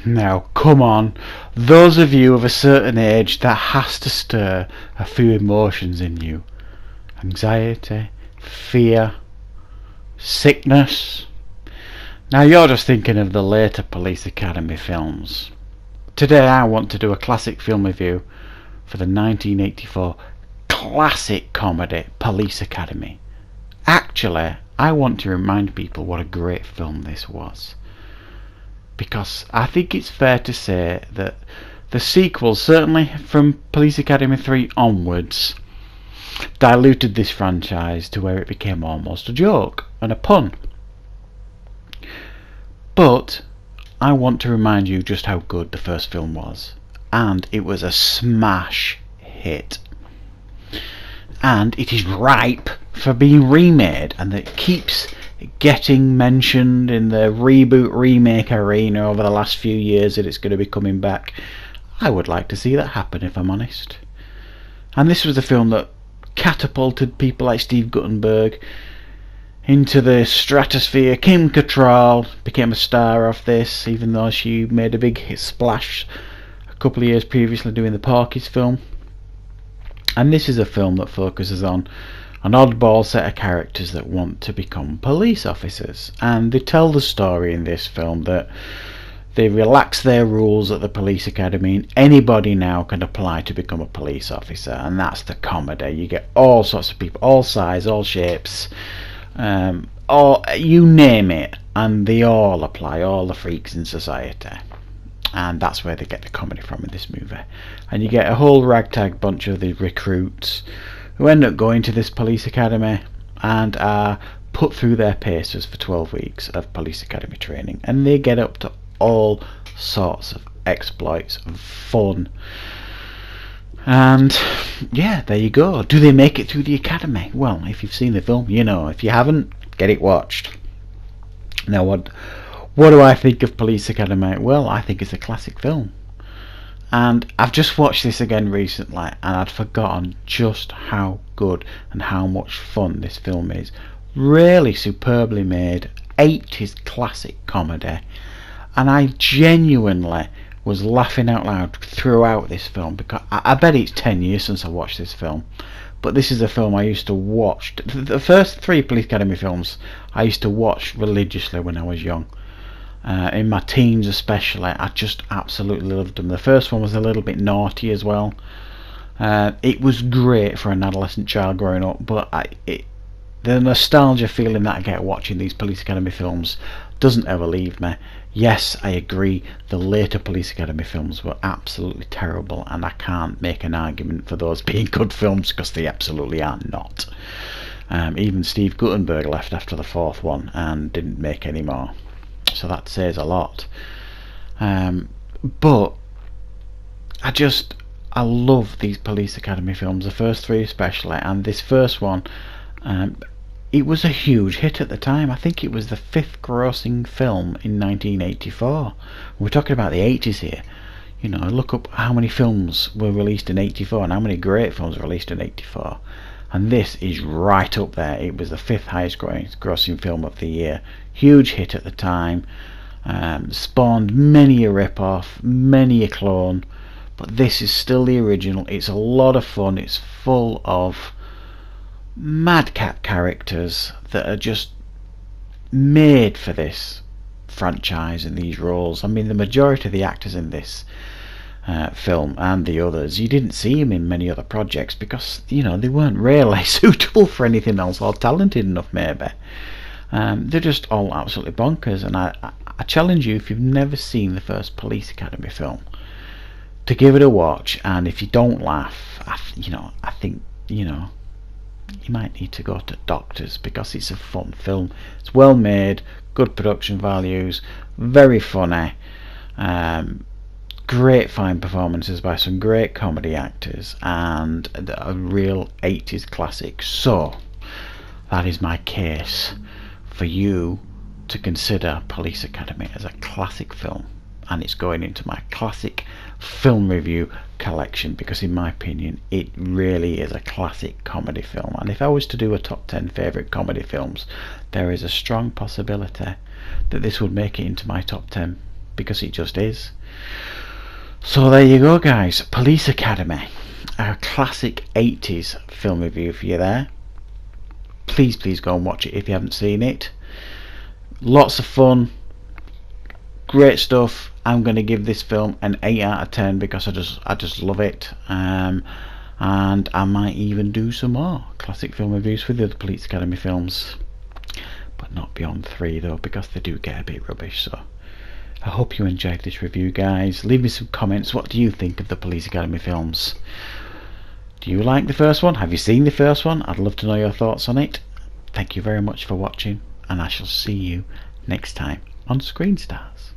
Now, come on, those of you of a certain age, that has to stir a few emotions in you. Anxiety, fear, sickness. Now you're just thinking of the later Police Academy films. Today I want to do a classic film review for the 1984 classic comedy Police Academy. Actually, I want to remind people what a great film this was, because I think it's fair to say that the sequels, certainly from Police Academy 3 onwards, diluted this franchise to where it became almost a joke and a pun. But I want to remind you just how good the first film was, and it was a smash hit, and it is ripe for being remade, and it keeps getting mentioned in the reboot remake arena over the last few years that it's going to be coming back. I would like to see that happen, if I'm honest. And this was a film that catapulted people like Steve Guttenberg into the stratosphere. Kim Cattrall became a star of this, even though she made a big hit splash a couple of years previously doing the Porky's film. And this is a film that focuses on an oddball set of characters that want to become police officers, and they tell the story in this film that they relax their rules at the police academy and anybody now can apply to become a police officer. And that's the comedy. You get all sorts of people, all sizes, all shapes, or you name it, and they all apply, all the freaks in society. And that's where they get the comedy from in this movie. And you get a whole ragtag bunch of the recruits who end up going to this police academy and are put through their paces for 12 weeks of police academy training, and they get up to all sorts of exploits of fun. And yeah, there you go. Do they make it through the academy? Well, if you've seen the film, you know. If you haven't, get it watched. Now, what do I think of Police Academy? Well, I think it's a classic film, and I've just watched this again recently, and I'd forgotten just how good and how much fun this film is. Really superbly made 80s classic comedy, and I genuinely was laughing out loud throughout this film, because I bet it's 10 years since I watched this film, but this is a film I used to watch. The first 3 Police Academy films I used to watch religiously when I was young. In my teens especially, I just absolutely loved them. The first one was a little bit naughty as well. It was great for an adolescent child growing up, but the nostalgia feeling that I get watching these Police Academy films doesn't ever leave me. Yes, I agree, the later Police Academy films were absolutely terrible, and I can't make an argument for those being good films, because they absolutely are not. Even Steve Guttenberg left after the 4th one and didn't make any more, so that says a lot. But I love these Police Academy films, the first 3 especially, and this first one, it was a huge hit at the time. I think it was the 5th grossing film in 1984. We're talking about the 80s here. You know, look up how many films were released in 84 and how many great films were released in 84. And this is right up there. It was the 5th highest grossing film of the year. Huge hit at the time. Spawned many a rip-off, many a clone. But this is still the original. It's a lot of fun. It's full of madcap characters that are just made for this franchise and these roles. I mean, the majority of the actors in this film and the others, you didn't see them in many other projects because, you know, they weren't really suitable for anything else, or talented enough maybe. They're just all absolutely bonkers, and I challenge you, if you've never seen the first Police Academy film, to give it a watch. And if you don't laugh, I think you might need to go to doctors, because it's a fun film. It's well made, good production values, very funny, great fine performances by some great comedy actors, and a real 80s classic. So that is my case for you to consider Police Academy as a classic film, and it's going into my classic film review collection, because in my opinion it really is a classic comedy film. And if I was to do a top 10 favourite comedy films, there is a strong possibility that this would make it into my top 10, because it just is. So there you go, guys. Police Academy, a classic 80s film review for you there. Please go and watch it if you haven't seen it. Lots of fun, great stuff. I'm going to give this film an 8 out of 10 because I just love it. And I might even do some more classic film reviews for the other Police Academy films, but not beyond 3 though, because they do get a bit rubbish. So I hope you enjoyed this review, guys. Leave me some comments. What do you think of the Police Academy films? Do you like the first one? Have you seen the first one? I'd love to know your thoughts on it. Thank you very much for watching, and I shall see you next time on Screen Stars.